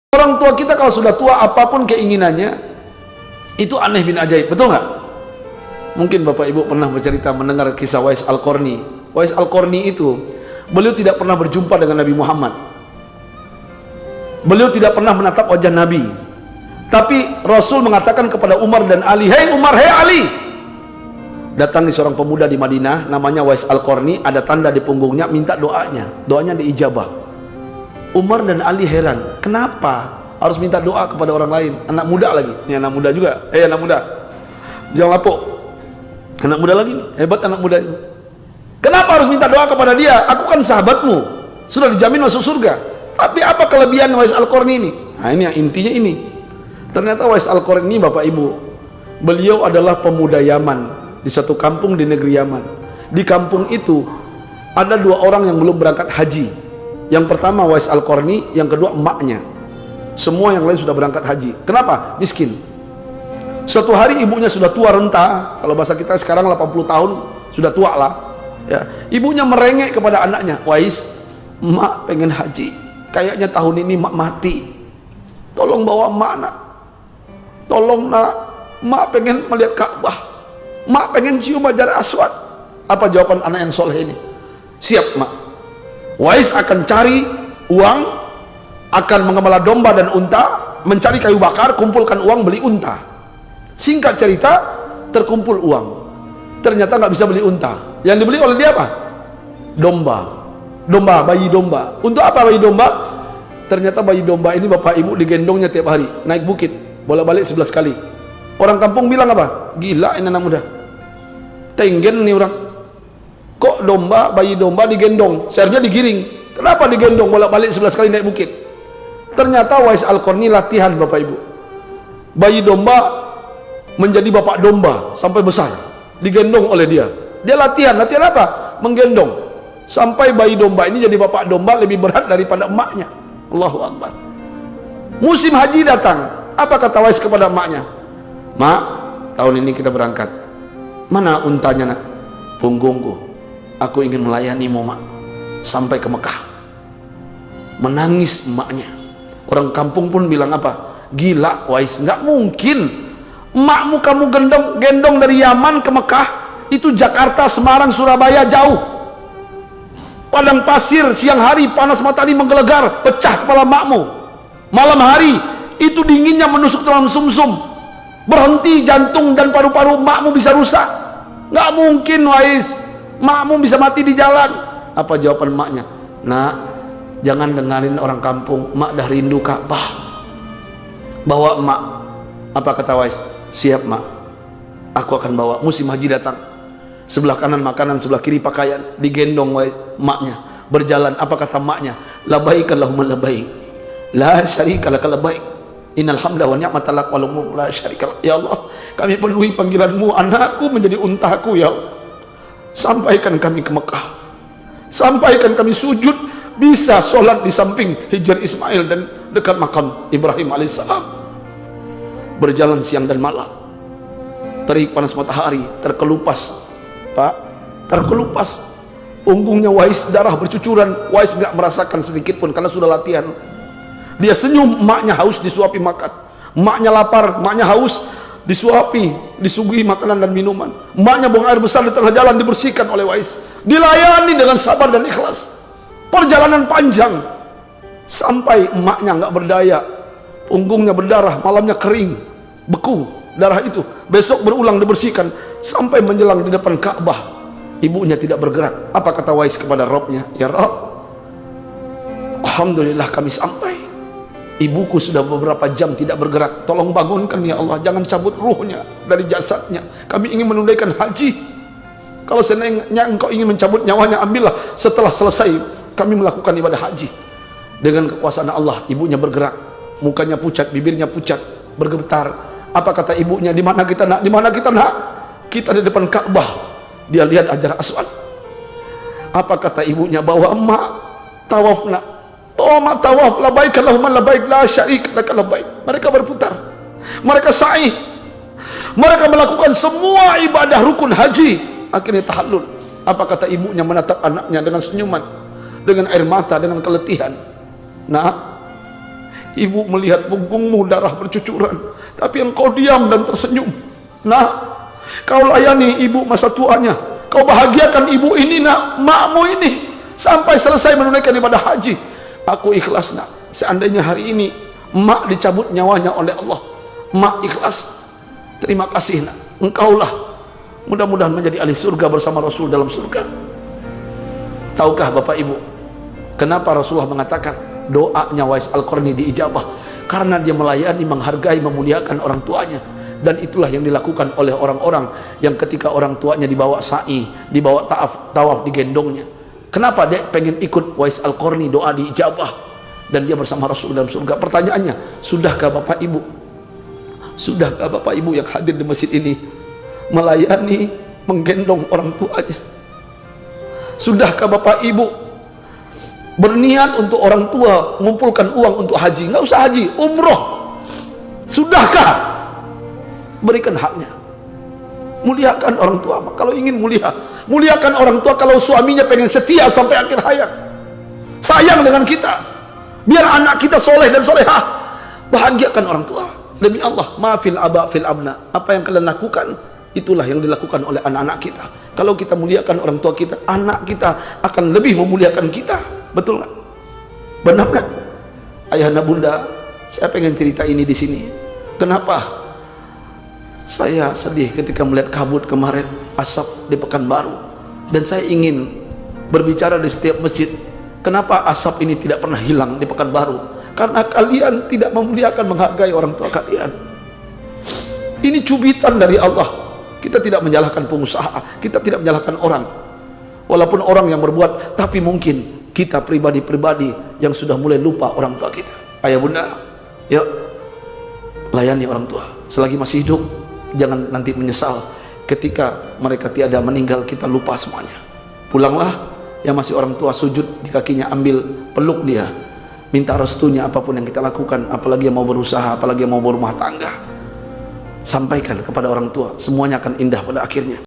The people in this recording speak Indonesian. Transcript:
Orang tua kita kalau sudah tua, apapun keinginannya itu aneh bin ajaib, betul nggak? Mungkin Bapak Ibu pernah bercerita mendengar kisah Wais Al-Qarni. Wais Al-Qarni itu beliau tidak pernah berjumpa dengan Nabi Muhammad. Beliau tidak pernah menatap wajah Nabi. Tapi Rasul mengatakan kepada Umar dan Ali, "Hei Umar, hei Ali." Datangi seorang pemuda di Madinah namanya Wais Al-Qarni, ada tanda di punggungnya, minta doanya. Doanya diijabah. Umar dan Ali heran, kenapa harus minta doa kepada orang lain? Anak muda lagi, ini anak muda juga. Anak muda, jangan lapuk. Anak muda lagi nih, hebat anak muda ini. Kenapa harus minta doa kepada dia? Aku kan sahabatmu, sudah dijamin masuk surga. Tapi apa kelebihan Wais Al-Qarni ini? Nah ini yang intinya ini. Ternyata Wais Al-Qarni ini Bapak Ibu, beliau adalah pemuda Yaman di satu kampung di negeri Yaman. Di kampung itu ada dua orang yang belum berangkat haji. Yang pertama Wais Al-Qarni, yang kedua emaknya. Semua yang lain sudah berangkat haji. Kenapa? Miskin. Suatu hari ibunya sudah tua renta, kalau bahasa kita sekarang 80 tahun, sudah tua lah. Ya. Ibunya merengek kepada anaknya, "Wais, emak pengen haji. Kayaknya tahun ini emak mati. Tolong bawa emak nak. Tolong nak, emak pengen melihat Ka'bah. Emak pengen cium Hajar Aswad." Apa jawaban anak yang soleh ini? "Siap mak." Wais akan cari uang, akan mengembala domba dan unta, mencari kayu bakar, kumpulkan uang, beli unta. Singkat cerita, terkumpul uang. Ternyata nggak bisa beli unta. Yang dibeli oleh dia apa? Domba. Domba, bayi domba. Untuk apa bayi domba? Ternyata bayi domba ini Bapak Ibu digendongnya tiap hari, naik bukit, bolak-balik 11 kali. Orang kampung bilang apa? Gila ini anak muda. Tenggen nih orang. Kok domba, bayi domba digendong, seharusnya digiring. Kenapa digendong bolak-balik 11 kali naik bukit? Ternyata Wais Al-Qarni latihan Bapak Ibu. Bayi domba menjadi bapak domba sampai besar, digendong oleh dia. Dia latihan apa? Menggendong. Sampai bayi domba ini jadi bapak domba lebih berat daripada emaknya. Allahu Akbar. Musim haji datang. Apa kata Wais kepada emaknya? "Mak, tahun ini kita berangkat. Mana untanya nak?" "Punggungku. Aku ingin melayanimu mak sampai ke Mekah." Menangis emaknya. Orang kampung pun bilang apa? "Gila Wais, nggak mungkin. Emakmu kamu gendong dari Yaman ke Mekah, itu Jakarta, Semarang, Surabaya jauh. Padang pasir, siang hari panas matahari menggelegar, pecah kepala emakmu. Malam hari itu dinginnya menusuk dalam sumsum, berhenti jantung dan paru-paru emakmu bisa rusak. Nggak mungkin Wais, makmu bisa mati di jalan." Apa jawaban maknya? "Nak, jangan dengarin orang kampung, mak dah rindu Ka'bah. Bawa emak." Apa kata Wais? "Siap mak, aku akan bawa." Musim haji datang, sebelah kanan makanan, sebelah kiri pakaian, digendong Wais maknya, berjalan. Apa kata maknya? "Labaik Allahumma labaik, la syarika laka labaik, innal hamda wa ni'mata lak wal mulku la syarika lak." Ya Allah, kami penuhi panggilanmu, anakku menjadi untaku ya Allah. Sampaikan kami ke Mekah, sampaikan kami sujud, bisa sholat di samping Hijar Ismail dan dekat makam Ibrahim alaihissalam. Berjalan siang dan malam, terik panas matahari, terkelupas Pak, terkelupas punggungnya Wais, darah bercucuran. Wais nggak merasakan sedikit pun karena sudah latihan. Dia senyum, emaknya haus disuapi makan. Emaknya lapar, emaknya haus disuapi, disuguhi makanan dan minuman. Emaknya buang air besar di tengah jalan, dibersihkan oleh Wais. Dilayani dengan sabar dan ikhlas. Perjalanan panjang sampai emaknya nggak berdaya, punggungnya berdarah, malamnya kering, beku darah itu. Besok berulang dibersihkan sampai menjelang di depan Ka'bah. Ibunya tidak bergerak. Apa kata Wais kepada Robnya? "Ya Rob, alhamdulillah kami sampai. Ibuku sudah beberapa jam tidak bergerak. Tolong bangunkan ya Allah, jangan cabut ruhnya dari jasadnya. Kami ingin menunaikan haji. Kalau seandainya engkau ingin mencabut nyawanya, ambillah setelah selesai kami melakukan ibadah haji." Dengan kekuasaan Allah, ibunya bergerak. Mukanya pucat, bibirnya pucat, bergetar. Apa kata ibunya? "Di mana kita nak? Di mana kita nak?" "Kita di depan Ka'bah." Dia lihat Hajar Aswad. Apa kata ibunya? "Bawa emak tawaf nak." "Oh mak tawaf, labaik Allahumma labaik, la syarika laka labaik." Mereka berputar, mereka sa'i, mereka melakukan semua ibadah rukun haji. Akhirnya tahallul. Apa kata ibunya menatap anaknya dengan senyuman, dengan air mata, dengan keletihan? "Nah, ibu melihat punggungmu darah bercucuran, tapi engkau diam dan tersenyum. Nah, kau layani ibu masa tuanya, kau bahagiakan ibu ini, nak, makmu ini, sampai selesai menunaikan ibadah haji. Aku ikhlas, nak. Seandainya hari ini mak dicabut nyawanya oleh Allah, mak ikhlas. Terima kasih, nak. Engkaulah mudah-mudahan menjadi ahli surga bersama Rasul dalam surga. Tahukah Bapak Ibu, kenapa Rasulullah mengatakan doanya Wais Al-Qarni diijabah? Karena dia melayani, menghargai, memuliakan orang tuanya. Dan itulah yang dilakukan oleh orang-orang yang ketika orang tuanya dibawa sa'i, dibawa tawaf, digendongnya. Kenapa dia pengen ikut Wais Al-Qarni, doa diijabah, dan dia bersama Rasul dalam surga? Pertanyaannya, sudahkah Bapak Ibu, sudahkah Bapak Ibu yang hadir di masjid ini melayani, menggendong orang tuanya? Sudahkah Bapak Ibu berniat untuk orang tua, mengumpulkan uang untuk haji? Nggak usah haji, umroh. Sudahkah? Berikan haknya. Muliakan orang tua. Kalau ingin muliakan orang tua. Kalau suaminya pengen setia sampai akhir hayat, sayang dengan kita, biar anak kita soleh dan solehah, bahagiakan orang tua. Demi Allah, maafil aba fil abna. Apa yang kalian lakukan, itulah yang dilakukan oleh anak-anak kita. Kalau kita muliakan orang tua kita, anak kita akan lebih memuliakan kita. Betul nggak? Benar nggak? Ayahanda bunda, saya pengen cerita ini di sini. Kenapa saya sedih ketika melihat kabut kemarin, asap di Pekanbaru, dan saya ingin berbicara di setiap masjid. Kenapa asap ini tidak pernah hilang di Pekanbaru? Karena kalian tidak memuliakan, menghargai orang tua kalian. Ini cubitan dari Allah. Kita tidak menyalahkan pengusaha, kita tidak menyalahkan orang, walaupun orang yang berbuat, tapi mungkin kita pribadi-pribadi yang sudah mulai lupa orang tua kita. Ayah bunda, yuk layani orang tua selagi masih hidup. Jangan nanti menyesal ketika mereka tiada, meninggal, kita lupa semuanya. Pulanglah, yang masih orang tua sujud di kakinya, ambil, peluk dia, minta restunya apapun yang kita lakukan. Apalagi yang mau berusaha, apalagi yang mau berumah tangga, sampaikan kepada orang tua, semuanya akan indah pada akhirnya.